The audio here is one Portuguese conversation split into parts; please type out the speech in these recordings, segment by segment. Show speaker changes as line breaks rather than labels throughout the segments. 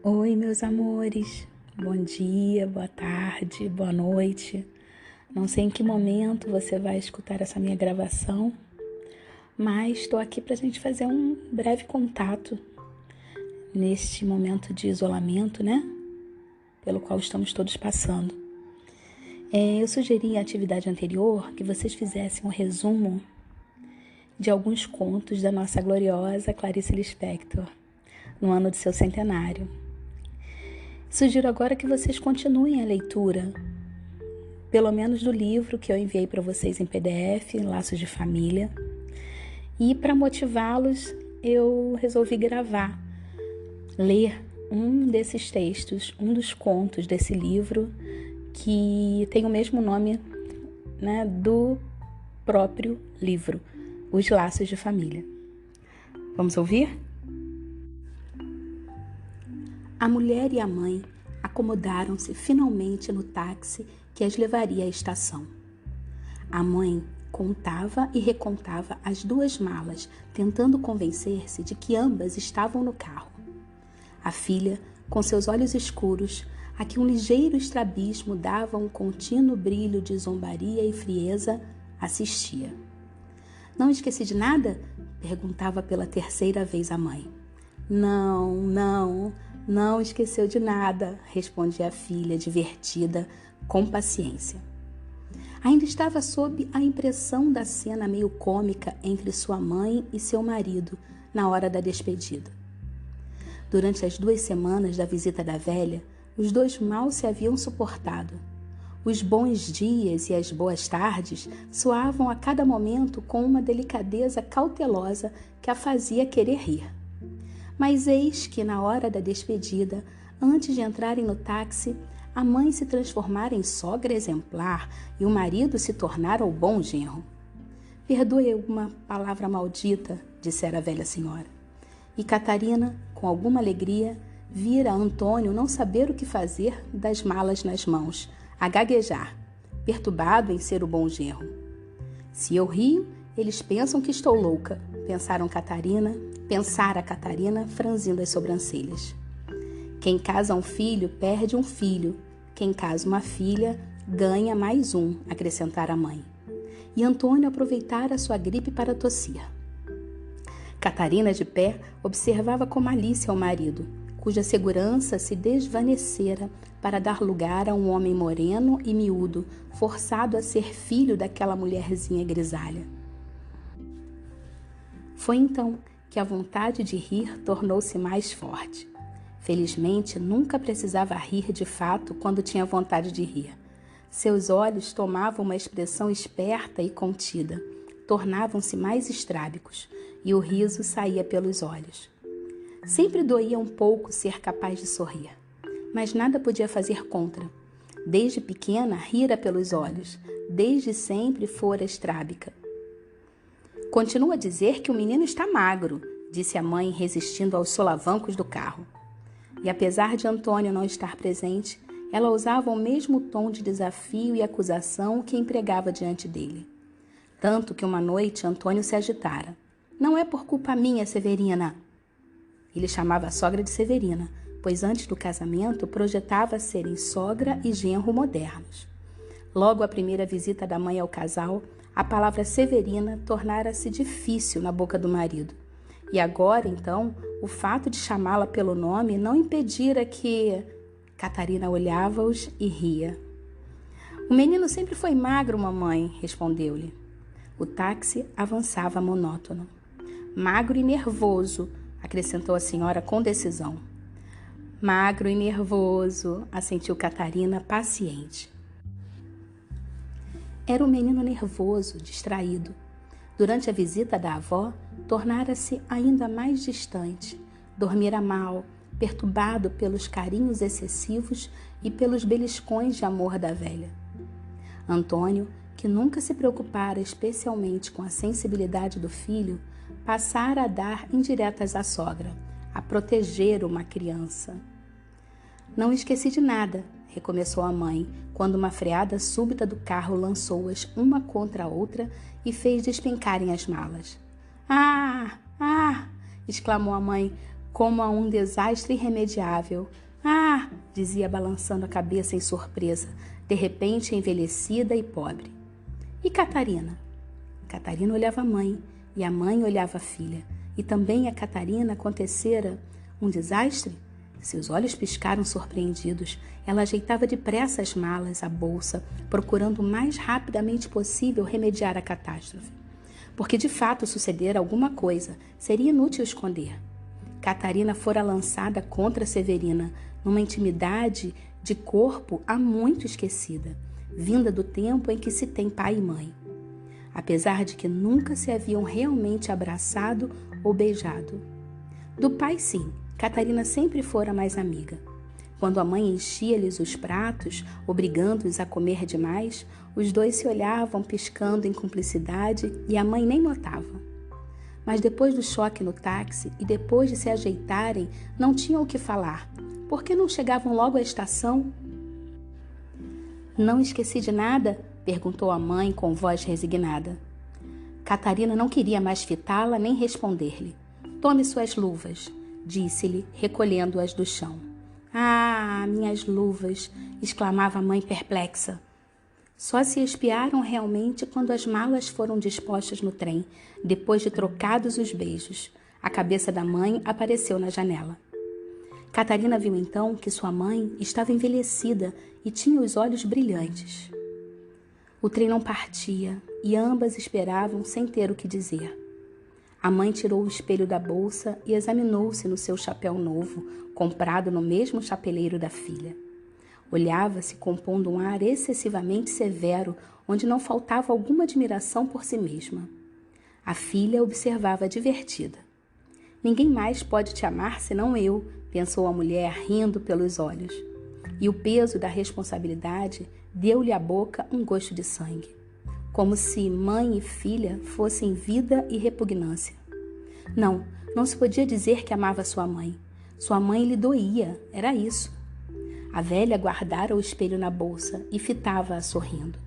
Oi, meus amores. Bom dia, boa tarde, boa noite. Não sei em que momento você vai escutar essa minha gravação, mas estou aqui para a gente fazer um breve contato neste momento de isolamento, né? Pelo qual estamos todos passando. Eu sugeri em atividade anterior que vocês fizessem um resumo de alguns contos da nossa gloriosa Clarice Lispector, no ano de seu centenário. Sugiro agora que vocês continuem a leitura, pelo menos do livro que eu enviei para vocês em PDF, Laços de Família. E para motivá-los, eu resolvi ler um desses textos, um dos contos desse livro, que tem o mesmo nome, né, do próprio livro, Os Laços de Família. Vamos ouvir? A mulher e a mãe acomodaram-se finalmente no táxi que as levaria à estação. A mãe contava e recontava as duas malas, tentando convencer-se de que ambas estavam no carro. A filha, com seus olhos escuros, a que um ligeiro estrabismo dava um contínuo brilho de zombaria e frieza, assistia. "Não esqueci de nada?" perguntava pela terceira vez a mãe. Não esqueceu de nada", respondia a filha, divertida, com paciência. Ainda estava sob a impressão da cena meio cômica entre sua mãe e seu marido na hora da despedida. Durante as 2 semanas da visita da velha, os dois mal se haviam suportado. Os bons dias e as boas tardes soavam a cada momento com uma delicadeza cautelosa que a fazia querer rir. Mas eis que, na hora da despedida, antes de entrarem no táxi, a mãe se transformara em sogra exemplar e o marido se tornara o bom genro. "Perdoe uma palavra maldita", dissera a velha senhora. E Catarina, com alguma alegria, vira Antônio não saber o que fazer das malas nas mãos, a gaguejar, perturbado em ser o bom genro. "Se eu rio, eles pensam que estou louca", pensara Catarina, franzindo as sobrancelhas. "Quem casa um filho, perde um filho. Quem casa uma filha, ganha mais um", acrescentara a mãe. E Antônio aproveitara sua gripe para tossir. Catarina, de pé, observava com malícia o marido, cuja segurança se desvanecera para dar lugar a um homem moreno e miúdo, forçado a ser filho daquela mulherzinha grisalha. Foi então que a vontade de rir tornou-se mais forte. Felizmente, nunca precisava rir de fato quando tinha vontade de rir. Seus olhos tomavam uma expressão esperta e contida, tornavam-se mais estrábicos, e o riso saía pelos olhos. Sempre doía um pouco ser capaz de sorrir, mas nada podia fazer contra. Desde pequena, rira pelos olhos, desde sempre fora estrábica. "Continua a dizer que o menino está magro", disse a mãe, resistindo aos solavancos do carro. E apesar de Antônio não estar presente, ela usava o mesmo tom de desafio e acusação que empregava diante dele. Tanto que uma noite Antônio se agitara. "Não é por culpa minha, Severina." Ele chamava a sogra de Severina, pois antes do casamento projetava serem sogra e genro modernos. Logo à primeira visita da mãe ao casal, a palavra Severina tornara-se difícil na boca do marido. E agora, então, o fato de chamá-la pelo nome não impedira que... Catarina olhava-os e ria. "O menino sempre foi magro, mamãe", respondeu-lhe. O táxi avançava monótono. "Magro e nervoso", acrescentou a senhora com decisão. "Magro e nervoso", assentiu Catarina, paciente. Era um menino nervoso, distraído. Durante a visita da avó, tornara-se ainda mais distante. Dormira mal, perturbado pelos carinhos excessivos e pelos beliscões de amor da velha. Antônio, que nunca se preocupara especialmente com a sensibilidade do filho, passara a dar indiretas à sogra, a proteger uma criança. "Não esqueci de nada", recomeçou a mãe, quando uma freada súbita do carro lançou-as uma contra a outra e fez despencarem as malas. Ah! Exclamou a mãe, como a um desastre irremediável. Ah! Dizia balançando a cabeça em surpresa, de repente envelhecida e pobre. E Catarina? Catarina olhava a mãe, e a mãe olhava a filha. E também a Catarina acontecera um desastre? Seus olhos piscaram surpreendidos. Ela ajeitava depressa as malas, a bolsa, procurando o mais rapidamente possível remediar a catástrofe. Porque de fato sucedera alguma coisa, seria inútil esconder. Catarina fora lançada contra Severina, numa intimidade de corpo há muito esquecida, vinda do tempo em que se tem pai e mãe. Apesar de que nunca se haviam realmente abraçado ou beijado. Do pai, sim, Catarina sempre fora mais amiga. Quando a mãe enchia-lhes os pratos, obrigando-os a comer demais, os dois se olhavam piscando em cumplicidade e a mãe nem notava. Mas depois do choque no táxi e depois de se ajeitarem, não tinham o que falar. Por que não chegavam logo à estação? Não esqueci de nada? Perguntou a mãe com voz resignada. Catarina não queria mais fitá-la nem responder-lhe. Tome suas luvas, disse-lhe, recolhendo-as do chão. Ah, minhas luvas! Exclamava a mãe perplexa. Só se espiaram realmente quando as malas foram dispostas no trem, depois de trocados os beijos. A cabeça da mãe apareceu na janela. Catarina viu então que sua mãe estava envelhecida e tinha os olhos brilhantes. O trem não partia e ambas esperavam sem ter o que dizer. A mãe tirou o espelho da bolsa e examinou-se no seu chapéu novo, comprado no mesmo chapeleiro da filha. Olhava-se compondo um ar excessivamente severo, onde não faltava alguma admiração por si mesma. A filha observava divertida. Ninguém mais pode te amar senão eu, pensou a mulher, rindo pelos olhos. E o peso da responsabilidade deu-lhe à boca um gosto de sangue, como se mãe e filha fossem vida e repugnância. Não se podia dizer que amava sua mãe. Sua mãe lhe doía, era isso. A velha guardara o espelho na bolsa e fitava-a sorrindo.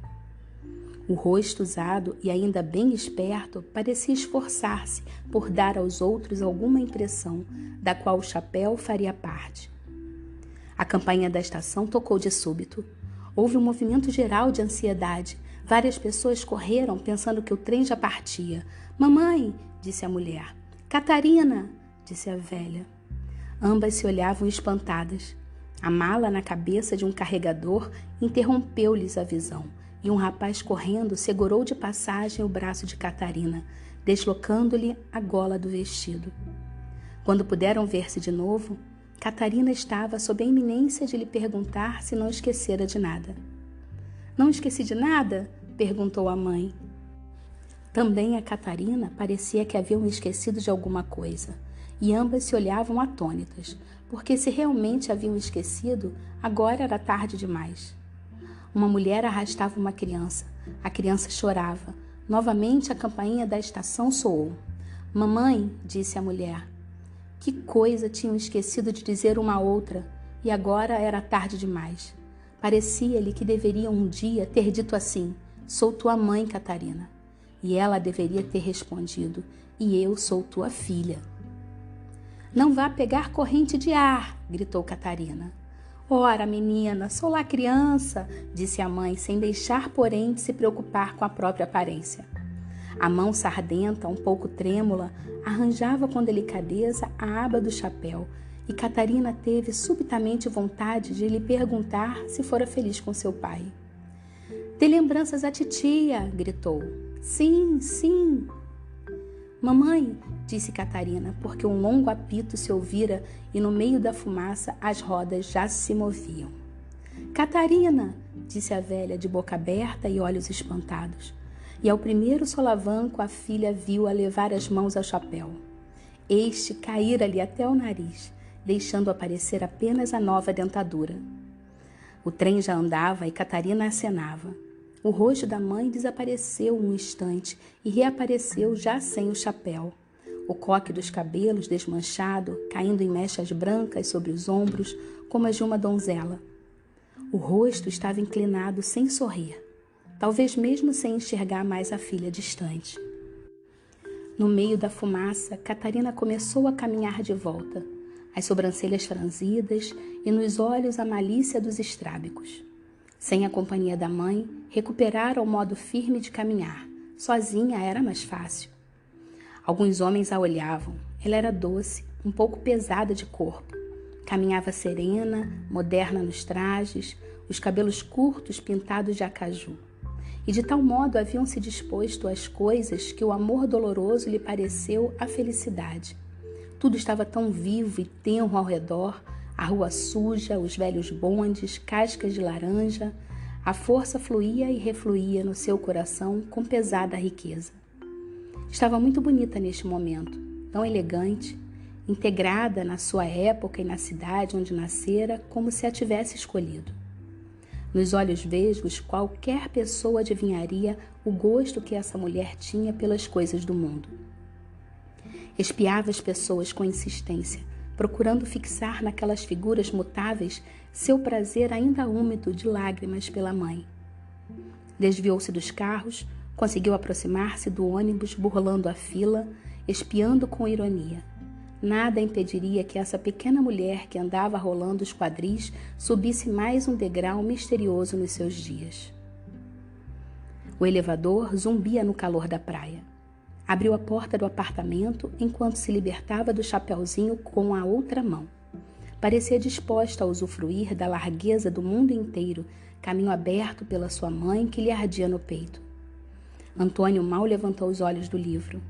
O rosto usado e ainda bem esperto parecia esforçar-se por dar aos outros alguma impressão, da qual o chapéu faria parte. A campainha da estação tocou de súbito. Houve um movimento geral de ansiedade. Várias pessoas correram pensando que o trem já partia. Mamãe, disse a mulher. Catarina, disse a velha. Ambas se olhavam espantadas. A mala na cabeça de um carregador interrompeu-lhes a visão, e um rapaz correndo segurou de passagem o braço de Catarina, deslocando-lhe a gola do vestido. Quando puderam ver-se de novo, Catarina estava sob a iminência de lhe perguntar se não esquecera de nada. Não esqueci de nada? Perguntou a mãe. Também a Catarina parecia que haviam esquecido de alguma coisa, e ambas se olhavam atônitas, porque se realmente haviam esquecido, agora era tarde demais. Uma mulher arrastava uma criança. A criança chorava. Novamente a campainha da estação soou. Mamãe, disse a mulher. Que coisa tinham esquecido de dizer uma à outra, e agora era tarde demais. Parecia-lhe que deveriam um dia ter dito assim, sou tua mãe, Catarina. E ela deveria ter respondido, e eu sou tua filha. Não vá pegar corrente de ar, gritou Catarina. Ora, menina, sou lá criança, disse a mãe, sem deixar, porém, de se preocupar com a própria aparência. A mão sardenta, um pouco trêmula, arranjava com delicadeza a aba do chapéu, e Catarina teve subitamente vontade de lhe perguntar se fora feliz com seu pai. Dê lembranças à titia, gritou. Sim, sim. Mamãe, disse Catarina, porque um longo apito se ouvira e no meio da fumaça as rodas já se moviam. Catarina, disse a velha de boca aberta e olhos espantados. E ao primeiro solavanco a filha viu-a levar as mãos ao chapéu. Este caíra-lhe até o nariz, deixando aparecer apenas a nova dentadura. O trem já andava e Catarina acenava. O rosto da mãe desapareceu um instante e reapareceu já sem o chapéu. O coque dos cabelos desmanchado, caindo em mechas brancas sobre os ombros, como as de uma donzela. O rosto estava inclinado sem sorrir, talvez mesmo sem enxergar mais a filha distante. No meio da fumaça, Catarina começou a caminhar de volta. as sobrancelhas franzidas e nos olhos a malícia dos estrábicos. Sem a companhia da mãe, recuperara o modo firme de caminhar. Sozinha era mais fácil. Alguns homens a olhavam. Ela era doce, um pouco pesada de corpo. Caminhava serena, moderna nos trajes, os cabelos curtos pintados de acaju. E de tal modo haviam se disposto as coisas que o amor doloroso lhe pareceu a felicidade. Tudo estava tão vivo e tenro ao redor, a rua suja, os velhos bondes, cascas de laranja. A força fluía e refluía no seu coração com pesada riqueza. Estava muito bonita neste momento, tão elegante, integrada na sua época e na cidade onde nascera, como se a tivesse escolhido. Nos olhos vesgos, qualquer pessoa adivinharia o gosto que essa mulher tinha pelas coisas do mundo. Espiava as pessoas com insistência, procurando fixar naquelas figuras mutáveis seu prazer ainda úmido de lágrimas pela mãe. Desviou-se dos carros, conseguiu aproximar-se do ônibus, burlando a fila, espiando com ironia. Nada impediria que essa pequena mulher que andava rolando os quadris subisse mais um degrau misterioso nos seus dias. O elevador zumbia no calor da praia. Abriu a porta do apartamento enquanto se libertava do chapeuzinho com a outra mão. Parecia disposta a usufruir da largueza do mundo inteiro, caminho aberto pela sua mãe que lhe ardia no peito. Antônio mal levantou os olhos do livro.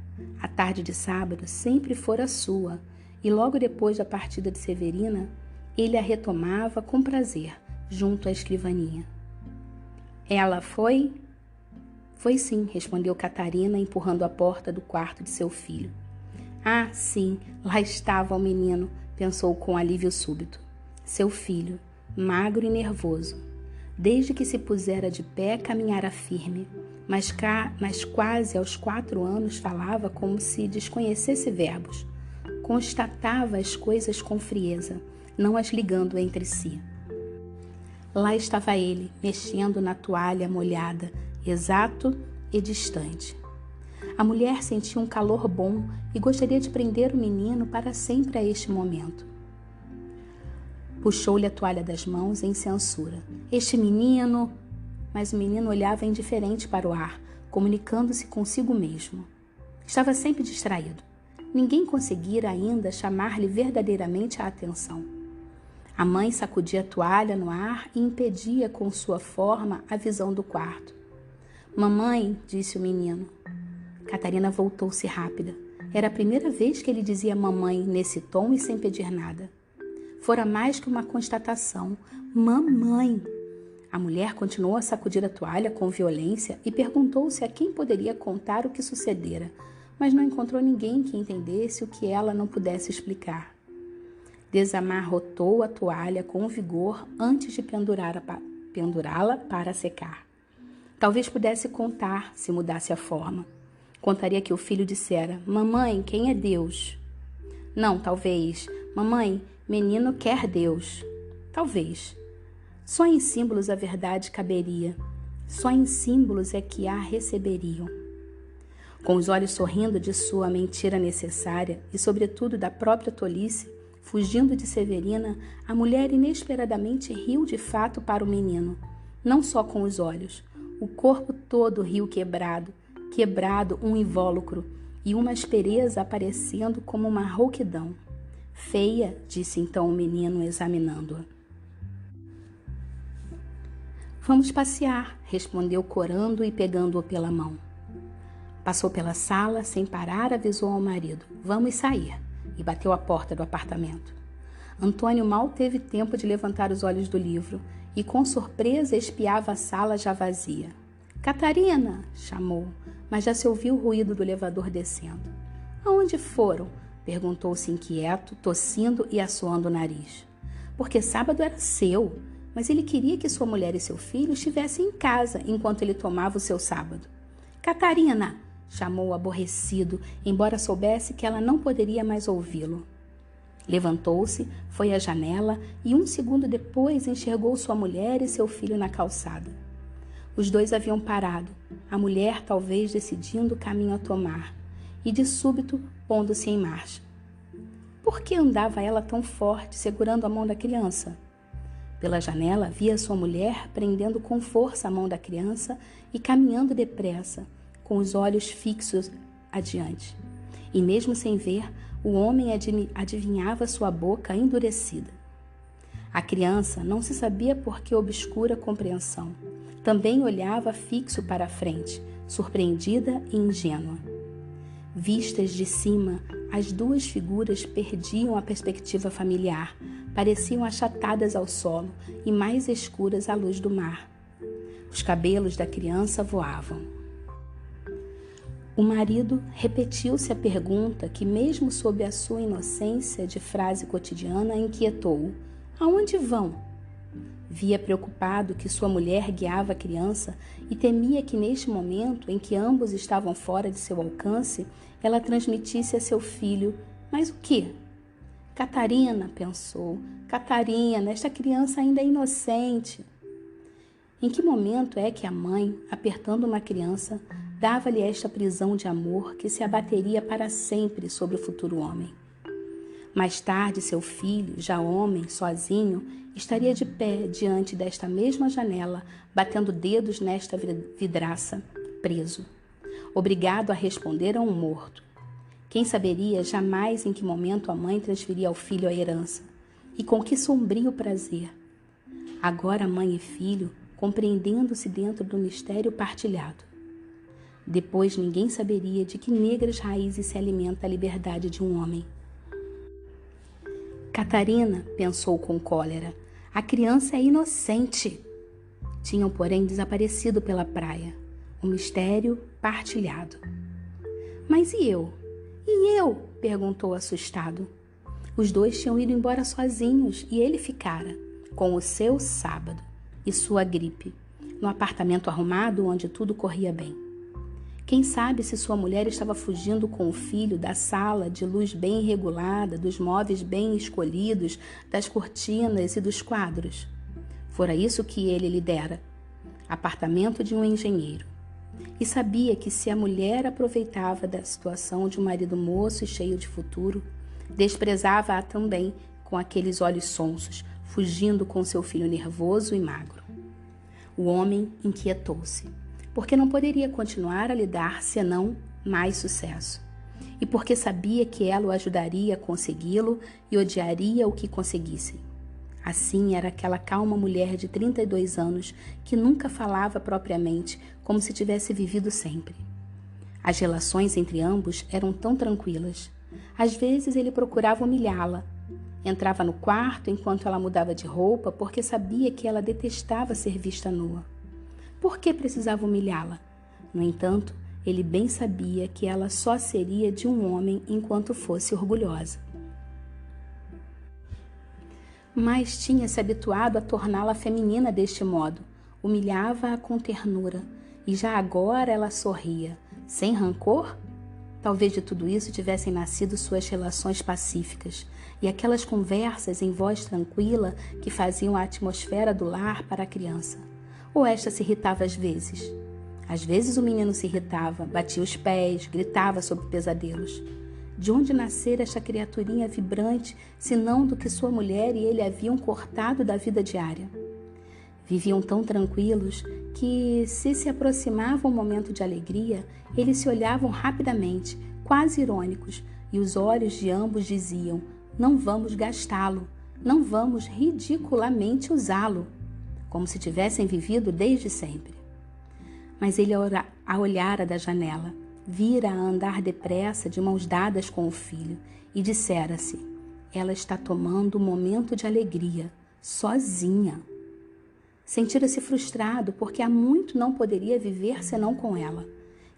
A tarde de sábado sempre fora sua, e logo depois da partida de Severina, ele a retomava com prazer, junto à escrivaninha. Ela foi? Foi sim, respondeu Catarina, empurrando a porta do quarto de seu filho. Ah, sim, lá estava o menino, pensou com alívio súbito. Seu filho, magro e nervoso. Desde que se pusera de pé, caminhara firme, mas quase aos 4 anos falava como se desconhecesse verbos. Constatava as coisas com frieza, não as ligando entre si. Lá estava ele, mexendo na toalha molhada, exato e distante. A mulher sentia um calor bom e gostaria de prender o menino para sempre a este momento. Puxou-lhe a toalha das mãos em censura. Este menino... Mas o menino olhava indiferente para o ar, comunicando-se consigo mesmo. Estava sempre distraído. Ninguém conseguira ainda chamar-lhe verdadeiramente a atenção. A mãe sacudia a toalha no ar e impedia com sua forma a visão do quarto. Mamãe, disse o menino. Catarina voltou-se rápida. Era a primeira vez que ele dizia mamãe nesse tom e sem pedir nada. Fora mais que uma constatação. Mamãe! A mulher continuou a sacudir a toalha com violência e perguntou-se a quem poderia contar o que sucedera, mas não encontrou ninguém que entendesse o que ela não pudesse explicar. Desamarrotou a toalha com vigor antes de pendurá-la para secar. Talvez pudesse contar se mudasse a forma. Contaria que o filho dissera, mamãe, quem é Deus? Não, talvez, mamãe, menino quer Deus. Talvez. Só em símbolos a verdade caberia. Só em símbolos é que a receberiam. Com os olhos sorrindo de sua mentira necessária e, sobretudo, da própria tolice, fugindo de Severina, a mulher inesperadamente riu de fato para o menino. Não só com os olhos. O corpo todo riu quebrado um invólucro e uma aspereza aparecendo como uma rouquidão. Feia, disse então o menino, examinando-a. Vamos passear, respondeu corando e pegando-o pela mão. Passou pela sala, sem parar, avisou ao marido. Vamos sair. E bateu a porta do apartamento. Antônio mal teve tempo de levantar os olhos do livro e com surpresa espiava a sala já vazia. Catarina! Chamou, mas já se ouviu o ruído do elevador descendo. Aonde foram? Perguntou-se inquieto, tossindo e assoando o nariz. Porque sábado era seu. Mas ele queria que sua mulher e seu filho estivessem em casa enquanto ele tomava o seu sábado. Catarina! Chamou aborrecido, embora soubesse que ela não poderia mais ouvi-lo. Levantou-se, foi à janela e 1 segundo depois enxergou sua mulher e seu filho na calçada. Os dois haviam parado, a mulher talvez decidindo o caminho a tomar, e de súbito pondo-se em marcha. Por que andava ela tão forte, segurando a mão da criança? Pela janela, via sua mulher prendendo com força a mão da criança e caminhando depressa, com os olhos fixos adiante. E mesmo sem ver, o homem adivinhava sua boca endurecida. A criança não se sabia por que obscura compreensão. Também olhava fixo para a frente, surpreendida e ingênua. Vistas de cima, as duas figuras perdiam a perspectiva familiar, pareciam achatadas ao solo e mais escuras à luz do mar. Os cabelos da criança voavam. O marido repetiu-se a pergunta que, mesmo sob a sua inocência de frase cotidiana, inquietou-o. Aonde vão? Via preocupado que sua mulher guiava a criança e temia que neste momento em que ambos estavam fora de seu alcance, ela transmitisse a seu filho. Mas o quê? Catarina, pensou. Catarina, esta criança ainda é inocente. Em que momento é que a mãe, apertando uma criança, dava-lhe esta prisão de amor que se abateria para sempre sobre o futuro homem? Mais tarde, seu filho, já homem, sozinho, estaria de pé diante desta mesma janela, batendo dedos nesta vidraça, preso, obrigado a responder a um morto. Quem saberia jamais em que momento a mãe transferia ao filho a herança, e com que sombrio prazer. Agora mãe e filho, compreendendo-se dentro do mistério partilhado. Depois ninguém saberia de que negras raízes se alimenta a liberdade de um homem. Catarina, pensou com cólera, a criança é inocente. Tinham, porém, desaparecido pela praia. O mistério partilhado. Mas e eu? E eu? Perguntou assustado. Os dois tinham ido embora sozinhos e ele ficara, com o seu sábado e sua gripe, no apartamento arrumado onde tudo corria bem. Quem sabe se sua mulher estava fugindo com o filho da sala de luz bem regulada, dos móveis bem escolhidos, das cortinas e dos quadros. Fora isso que ele lhe dera, apartamento de um engenheiro. E sabia que se a mulher aproveitava da situação de um marido moço e cheio de futuro, desprezava-a também com aqueles olhos sonsos, fugindo com seu filho nervoso e magro. O homem inquietou-se, porque não poderia continuar a lhe dar senão mais sucesso, e porque sabia que ela o ajudaria a consegui-lo e odiaria o que conseguisse. Assim era aquela calma mulher de 32 anos que nunca falava propriamente, como se tivesse vivido sempre. As relações entre ambos eram tão tranquilas. Às vezes ele procurava humilhá-la. Entrava no quarto enquanto ela mudava de roupa porque sabia que ela detestava ser vista nua. Por que precisava humilhá-la? No entanto, ele bem sabia que ela só seria de um homem enquanto fosse orgulhosa. Mas tinha se habituado a torná-la feminina deste modo, humilhava-a com ternura, e já agora ela sorria, sem rancor? Talvez de tudo isso tivessem nascido suas relações pacíficas e aquelas conversas em voz tranquila que faziam a atmosfera do lar para a criança. Ou esta se irritava às vezes? Às vezes o menino se irritava, batia os pés, gritava sobre pesadelos. De onde nascera esta criaturinha vibrante, senão do que sua mulher e ele haviam cortado da vida diária? Viviam tão tranquilos que, se aproximava um momento de alegria, eles se olhavam rapidamente, quase irônicos, e os olhos de ambos diziam: não vamos gastá-lo, não vamos ridiculamente usá-lo, como se tivessem vivido desde sempre. Mas ele a olhara da janela, vira-a andar depressa, de mãos dadas com o filho, e dissera-se: ela está tomando um momento de alegria, sozinha. Sentira-se frustrado, porque há muito não poderia viver senão com ela,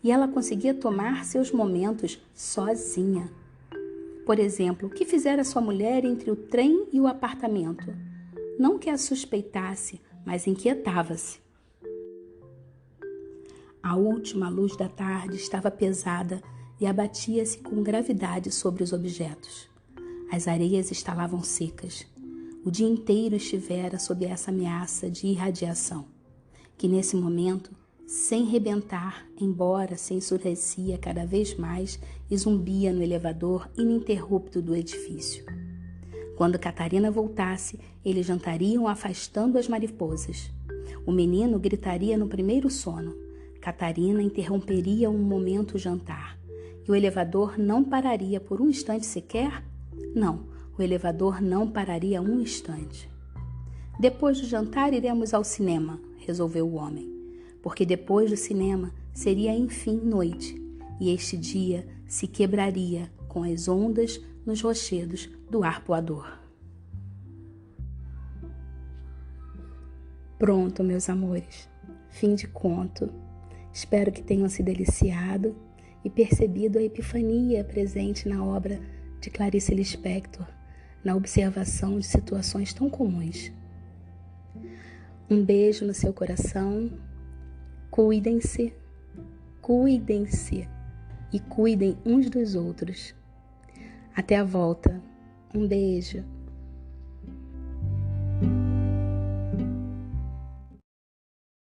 e ela conseguia tomar seus momentos sozinha. Por exemplo, o que fizera sua mulher entre o trem e o apartamento? Não que a suspeitasse, mas inquietava-se. A última luz da tarde estava pesada e abatia-se com gravidade sobre os objetos. As areias estavam secas. O dia inteiro estivera sob essa ameaça de irradiação, que nesse momento sem rebentar, embora se ensurdecia cada vez mais e zumbia no elevador ininterrupto do edifício. Quando Catarina voltasse, eles jantariam afastando as mariposas. O menino gritaria no primeiro sono. Catarina interromperia um momento o jantar. E o elevador não pararia por um instante sequer? Não, o elevador não pararia um instante. Depois do jantar iremos ao cinema, resolveu o homem, porque depois do cinema seria enfim noite, e este dia se quebraria com as ondas nos rochedos do arpoador. Pronto, meus amores, fim de conto. Espero que tenham se deliciado e percebido a epifania presente na obra de Clarice Lispector, na observação de situações tão comuns. Um beijo no seu coração, cuidem-se e cuidem uns dos outros. Até a volta, um beijo.